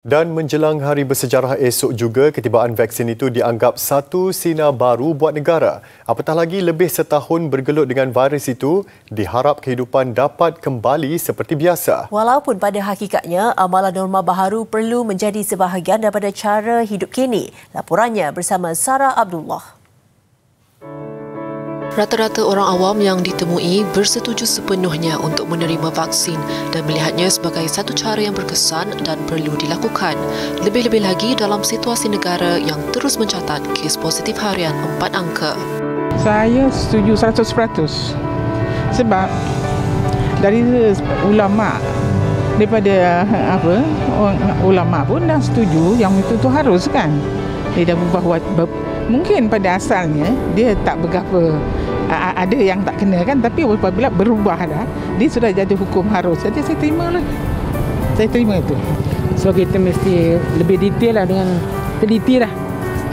Dan menjelang hari bersejarah esok juga, ketibaan vaksin itu dianggap satu sinar baru buat negara. Apatah lagi lebih setahun bergelut dengan virus itu, diharap kehidupan dapat kembali seperti biasa. Walaupun pada hakikatnya, amalan norma baharu perlu menjadi sebahagian daripada cara hidup kini. Laporannya bersama Sarah Abdullah. Rata-rata orang awam yang ditemui bersetuju sepenuhnya untuk menerima vaksin dan melihatnya sebagai satu cara yang berkesan dan perlu dilakukan. Lebih-lebih lagi dalam situasi negara yang terus mencatat kes positif harian 4 angka. Saya setuju 100%. Sebab dari ulama, daripada ulama pun dah setuju yang itu harus kan. Dia dah berubah. Mungkin pada asalnya dia tak berapa, ada yang tak kena kan, tapi apabila berubah dah, dia sudah jadi hukum harus. Jadi saya terima lah. Saya terima itu. So kita mesti lebih detail lah, dengan teliti lah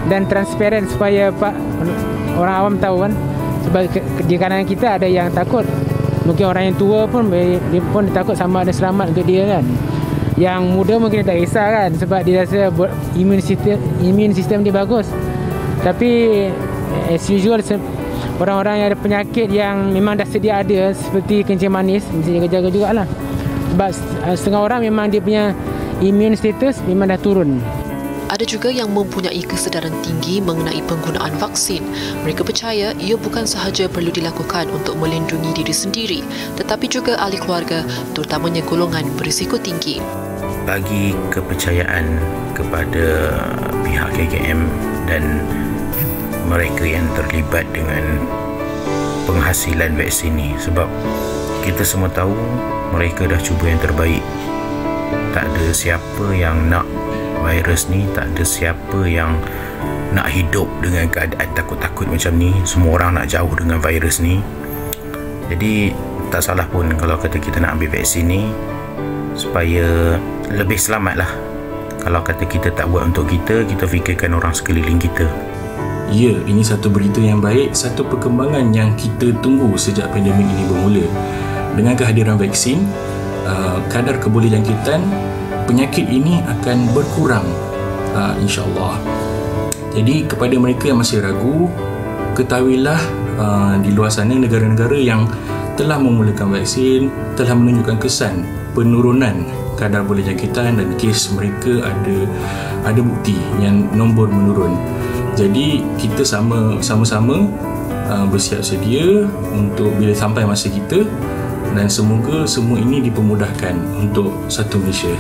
dan transparan supaya orang awam tahu kan. Sebab di kalangan kita ada yang takut. Mungkin orang yang tua pun dia pun takut sama ada selamat untuk dia kan. Yang muda mungkin tak kisah kan, sebab dia rasa imun sistem dia bagus. Tapi as usual, orang-orang yang ada penyakit yang memang dah sedia ada seperti kencing manis, mesti jaga-jaga jugalah. Sebab setengah orang memang dia punya imun status memang dah turun. Ada juga yang mempunyai kesedaran tinggi mengenai penggunaan vaksin. Mereka percaya ia bukan sahaja perlu dilakukan untuk melindungi diri sendiri, tetapi juga ahli keluarga, terutamanya golongan berisiko tinggi. Bagi kepercayaan kepada pihak KKM dan mereka yang terlibat dengan penghasilan vaksin ini, sebab kita semua tahu mereka dah cuba yang terbaik. Tak ada siapa yang nak virus ni, tak ada siapa yang nak hidup dengan keadaan takut-takut macam ni. Semua orang nak jauh dengan virus ni. Jadi tak salah pun kalau kata kita nak ambil vaksin ni supaya lebih selamat lah. Kalau kata kita tak buat untuk kita, kita fikirkan orang sekeliling kita. Ya, ini satu berita yang baik, satu perkembangan yang kita tunggu sejak pandemik ini bermula. Dengan kehadiran vaksin, kadar kebolehjangkitan penyakit ini akan berkurang, insya-Allah. Jadi kepada mereka yang masih ragu, ketahuilah di luar sana negara-negara yang telah memulakan vaksin telah menunjukkan kesan penurunan kadar bolehjangkitan dan kes mereka ada bukti yang nombor menurun. Jadi kita sama-sama bersiap sedia untuk bila sampai masa kita, dan semoga semua ini dipermudahkan untuk satu Malaysia.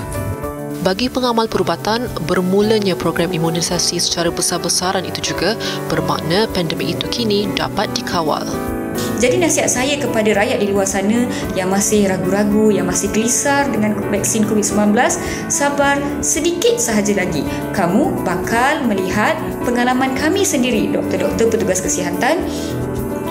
Bagi pengamal perubatan, bermulanya program imunisasi secara besar-besaran itu juga bermakna pandemik itu kini dapat dikawal. Jadi nasihat saya kepada rakyat di luar sana yang masih ragu-ragu, yang masih gelisar dengan vaksin COVID-19, sabar sedikit sahaja lagi. Kamu bakal melihat pengalaman kami sendiri, doktor-doktor petugas kesihatan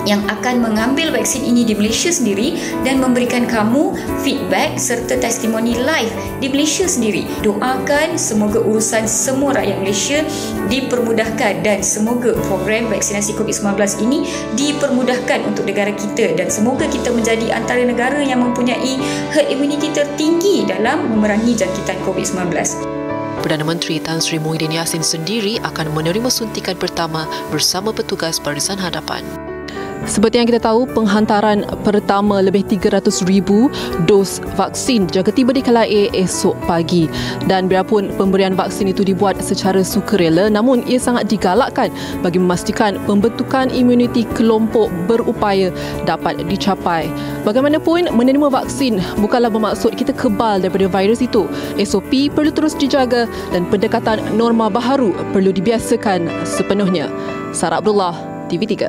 yang akan mengambil vaksin ini di Malaysia sendiri dan memberikan kamu feedback serta testimoni live di Malaysia sendiri. Doakan semoga urusan semua rakyat Malaysia dipermudahkan dan semoga program vaksinasi COVID-19 ini dipermudahkan untuk negara kita, dan semoga kita menjadi antara negara yang mempunyai herd immunity tertinggi dalam memerangi jangkitan COVID-19. Perdana Menteri Tan Sri Muhyiddin Yassin sendiri akan menerima suntikan pertama bersama petugas barisan hadapan. Seperti yang kita tahu, penghantaran pertama lebih 300,000 dos vaksin jangka tiba di Kelais esok pagi. Dan biarpun pemberian vaksin itu dibuat secara sukarela, namun ia sangat digalakkan bagi memastikan pembentukan imuniti kelompok berupaya dapat dicapai. Bagaimanapun, menerima vaksin bukanlah bermaksud kita kebal daripada virus itu. SOP perlu terus dijaga dan pendekatan norma baharu perlu dibiasakan sepenuhnya. Sarah Abdullah, TV3.